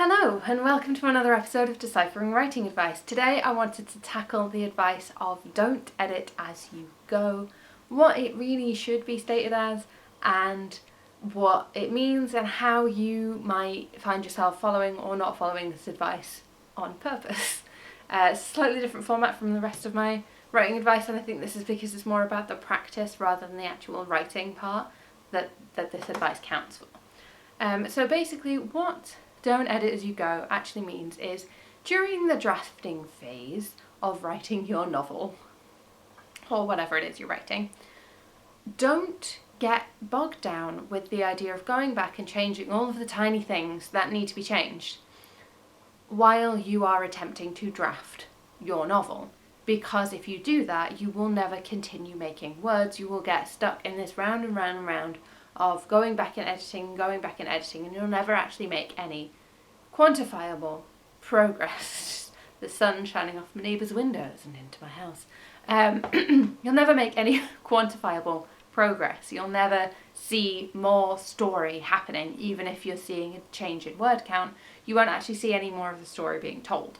Hello and welcome to another episode of Deciphering Writing Advice. Today I wanted to tackle the advice of don't edit as you go, what it really should be stated as, and what it means and how you might find yourself following or not following this advice on purpose. It's a slightly different format from the rest of my writing advice, and I think this is because it's more about the practice rather than the actual writing part that this advice counts for. So basically what don't edit as you go actually means is during the drafting phase of writing your novel, or whatever it is you're writing, don't get bogged down with the idea of going back and changing all of the tiny things that need to be changed while you are attempting to draft your novel. Because if you do that, you will never continue making words. You will get stuck in this round and round and round of going back and editing, and you'll never actually make any quantifiable progress. The sun shining off my neighbour's windows and into my house. You'll never make any quantifiable progress. You'll never see more story happening, even if you're seeing a change in word count. You won't actually see any more of the story being told.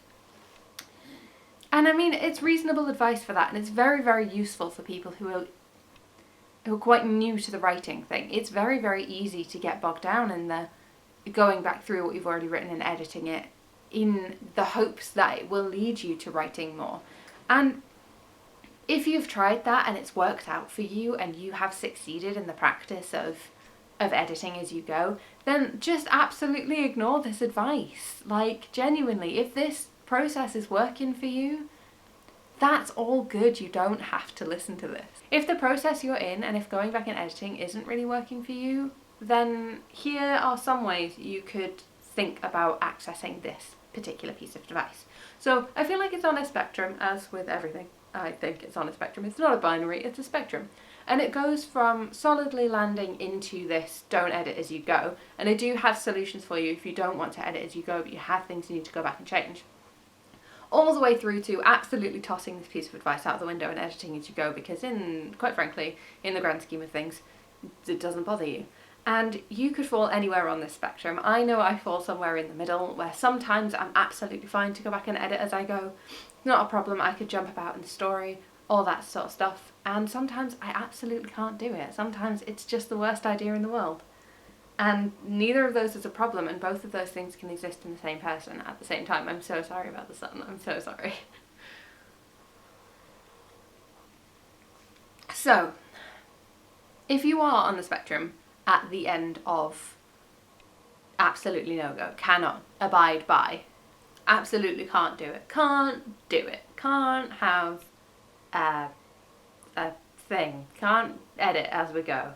And I mean, it's reasonable advice for that, and it's very, very useful for people who are quite new to the writing thing. It's very, very easy to get bogged down in the going back through what you've already written and editing it in the hopes that it will lead you to writing more. And if you've tried that and it's worked out for you and you have succeeded in the practice of editing as you go, then just absolutely ignore this advice. Like, genuinely, if this process is working for you, that's all good. You don't have to listen to this. If the process you're in and if going back and editing isn't really working for you, then here are some ways you could think about accessing this particular piece of advice. So I feel like it's on a spectrum, as with everything. I think it's on a spectrum. It's not a binary, it's a spectrum. And it goes from solidly landing into this don't edit as you go. And I do have solutions for you if you don't want to edit as you go, but you have things you need to go back and change. All the way through to absolutely tossing this piece of advice out the window and editing as you go, because quite frankly, in the grand scheme of things, it doesn't bother you. And you could fall anywhere on this spectrum. I know I fall somewhere in the middle, where sometimes I'm absolutely fine to go back and edit as I go. Not a problem, I could jump about in the story, all that sort of stuff. And sometimes I absolutely can't do it. Sometimes it's just the worst idea in the world. And neither of those is a problem, and both of those things can exist in the same person at the same time. I'm so sorry about the sun, I'm so sorry. So, if you are on the spectrum at the end of absolutely no go, cannot abide by, absolutely can't do it, can't have a thing, can't edit as we go,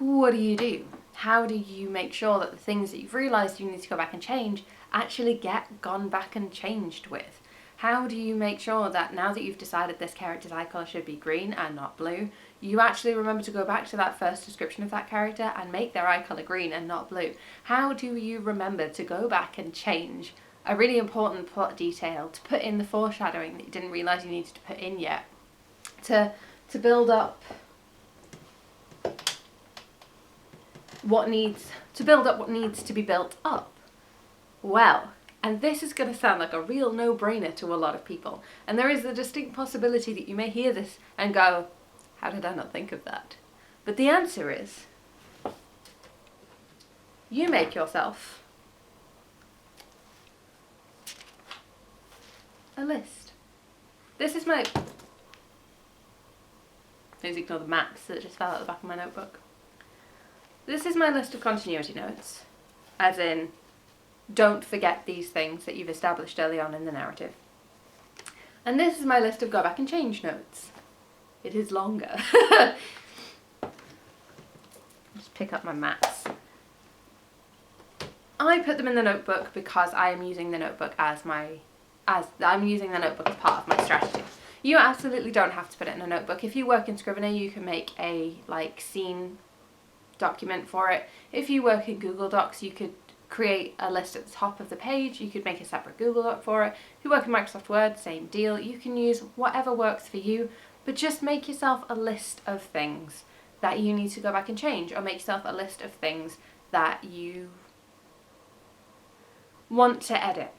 what do? How do you make sure that the things that you've realised you need to go back and change actually get gone back and changed with? How do you make sure that now that you've decided this character's eye colour should be green and not blue, you actually remember to go back to that first description of that character and make their eye colour green and not blue? How do you remember to go back and change a really important plot detail, to put in the foreshadowing that you didn't realise you needed to put in yet, to build up what needs to be built up? Well, and this is going to sound like a real no-brainer to a lot of people, and there is a distinct possibility that you may hear this and go, how did I not think of that? But the answer is, you make yourself a list. This is my... Please ignore the maps that just fell out the back of my notebook. This is my list of continuity notes, as in, don't forget these things that you've established early on in the narrative. And this is my list of go back and change notes. It is longer. Just pick up my maps. I put them in the notebook because I am using the notebook as part of my strategy. You absolutely don't have to put it in a notebook. If you work in Scrivener, you can make a scene document for it. If you work in Google Docs, you could create a list at the top of the page. You could make a separate Google Doc for it. If you work in Microsoft Word, same deal. You can use whatever works for you, but just make yourself a list of things that you need to go back and change, or make yourself a list of things that you want to edit.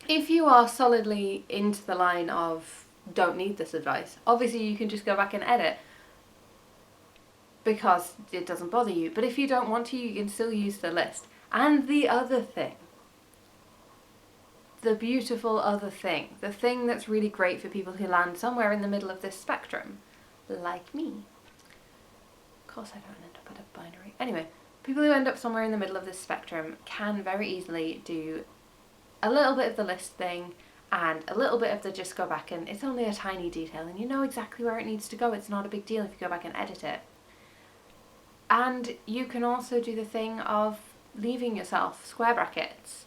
If you are solidly into the line of don't need this advice, obviously you can just go back and edit because it doesn't bother you. But if you don't want to, you can still use the list. And the other thing, the beautiful other thing, the thing that's really great for people who land somewhere in the middle of this spectrum, like me. Of course I don't end up at a binary. Anyway, people who end up somewhere in the middle of this spectrum can very easily do a little bit of the list thing and a little bit of the just go back and it's only a tiny detail and you know exactly where it needs to go. It's not a big deal if you go back and edit it. And you can also do the thing of leaving yourself square brackets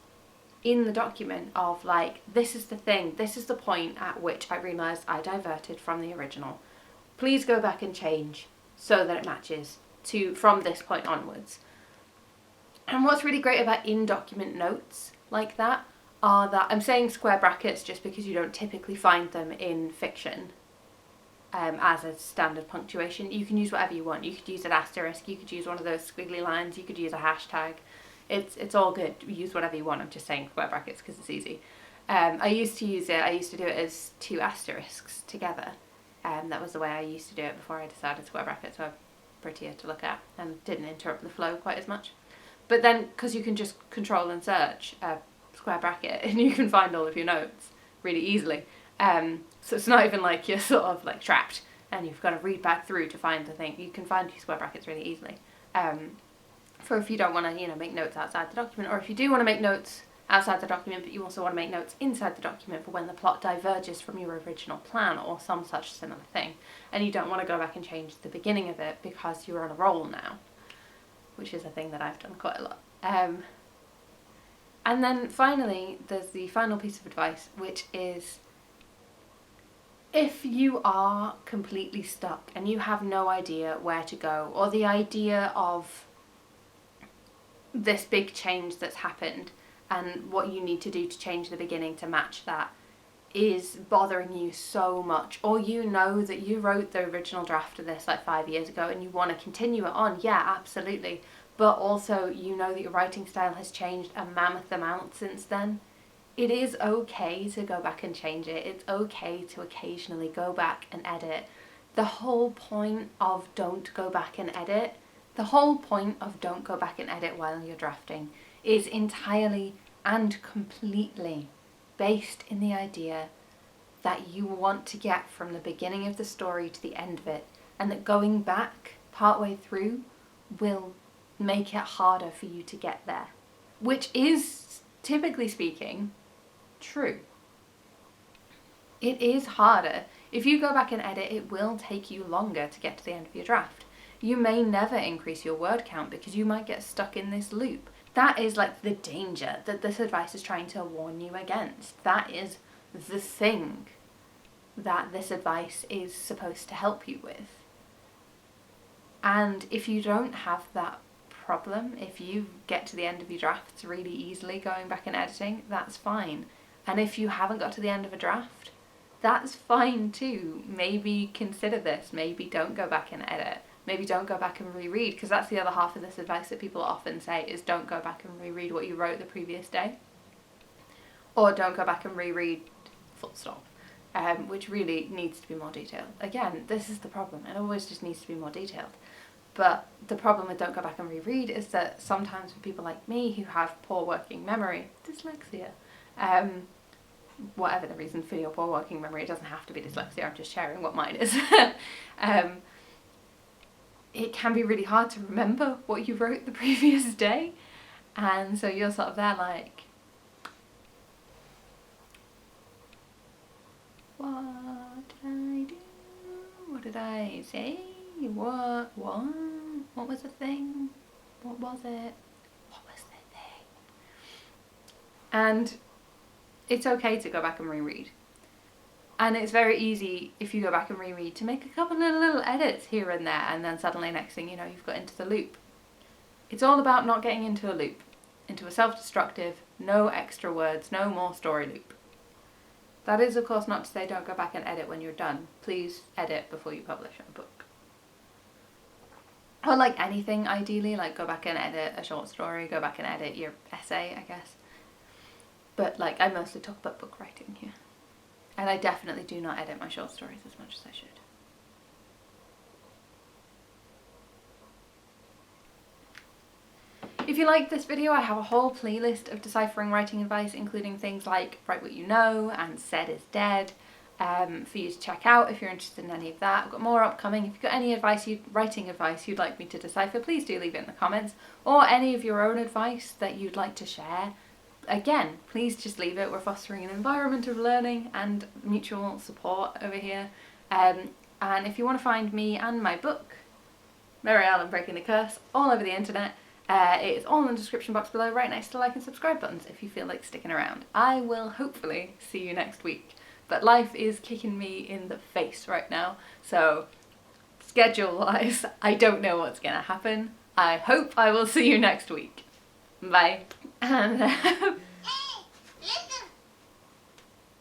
in the document of like, this is the thing, this is the point at which I realised I diverted from the original. Please go back and change so that it matches to from this point onwards. And what's really great about in-document notes like that are that, I'm saying square brackets just because you don't typically find them in fiction as a standard punctuation. You can use whatever you want. You could use an asterisk, you could use one of those squiggly lines, you could use a hashtag. It's all good. Use whatever you want. I'm just saying square brackets because it's easy. I used to use it. I used to do it as 2 asterisks together. That was the way I used to do it before I decided square brackets were prettier to look at and didn't interrupt the flow quite as much. But then, because you can just control and search a square bracket and you can find all of your notes really easily. So it's not even like you're sort of like trapped and you've got to read back through to find the thing. You can find your square brackets really easily. For if you don't want to, you know, make notes outside the document, or if you do want to make notes outside the document but you also want to make notes inside the document for when the plot diverges from your original plan or some such similar thing, and you don't want to go back and change the beginning of it because you're on a roll now, which is a thing that I've done quite a lot. And then finally, there's the final piece of advice, which is if you are completely stuck and you have no idea where to go, or the idea of this big change that's happened and what you need to do to change the beginning to match that is bothering you so much, or you know that you wrote the original draft of this like 5 years ago and you want to continue it on, yeah, absolutely, but also you know that your writing style has changed a mammoth amount since then, it is okay to go back and change it. It's okay to occasionally go back and edit. The whole point of don't go back and edit while you're drafting is entirely and completely based in the idea that you want to get from the beginning of the story to the end of it, and that going back partway through will make it harder for you to get there, which is, typically speaking, true. It is harder. If you go back and edit, it will take you longer to get to the end of your draft. You may never increase your word count because you might get stuck in this loop. That is like the danger that this advice is trying to warn you against. That is the thing that this advice is supposed to help you with. And if you don't have that problem, if you get to the end of your drafts really easily going back and editing, that's fine. And if you haven't got to the end of a draft, that's fine too. Maybe consider this. Maybe don't go back and edit. Maybe don't go back and reread, because that's the other half of this advice that people often say is don't go back and reread what you wrote the previous day. Or don't go back and reread full stop, which really needs to be more detailed. Again, this is the problem. It always just needs to be more detailed. But the problem with don't go back and reread is that sometimes for people like me who have poor working memory, dyslexia, whatever the reason for your poor working memory, it doesn't have to be dyslexia, I'm just sharing what mine is. It can be really hard to remember what you wrote the previous day, and so you're sort of there like, what did I do? What did I say? What was the thing? What was it? What was the thing? And it's okay to go back and reread. And it's very easy, if you go back and reread, to make a couple of little edits here and there, and then suddenly next thing you know you've got into the loop. It's all about not getting into a loop, into a self-destructive, no extra words, no more story loop. That is of course not to say don't go back and edit when you're done. Please edit before you publish a book. or like anything ideally, like go back and edit a short story, go back and edit your essay, I guess. But like I mostly talk about book writing here. And I definitely do not edit my short stories as much as I should. If you like this video, I have a whole playlist of deciphering writing advice, including things like Write What You Know and Said is Dead, for you to check out if you're interested in any of that. I've got more upcoming. If you've got any writing advice you'd like me to decipher, please do leave it in the comments, or any of your own advice that you'd like to share. Again, please just leave it. We're fostering an environment of learning and mutual support over here. And if you want to find me and my book, Mary Arlan Breaking the Curse, all over the internet, it's all in the description box below, right next to the like and subscribe buttons if you feel like sticking around. I will hopefully see you next week, but life is kicking me in the face right now, so schedule-wise, I don't know what's gonna happen. I hope I will see you next week. Bye. And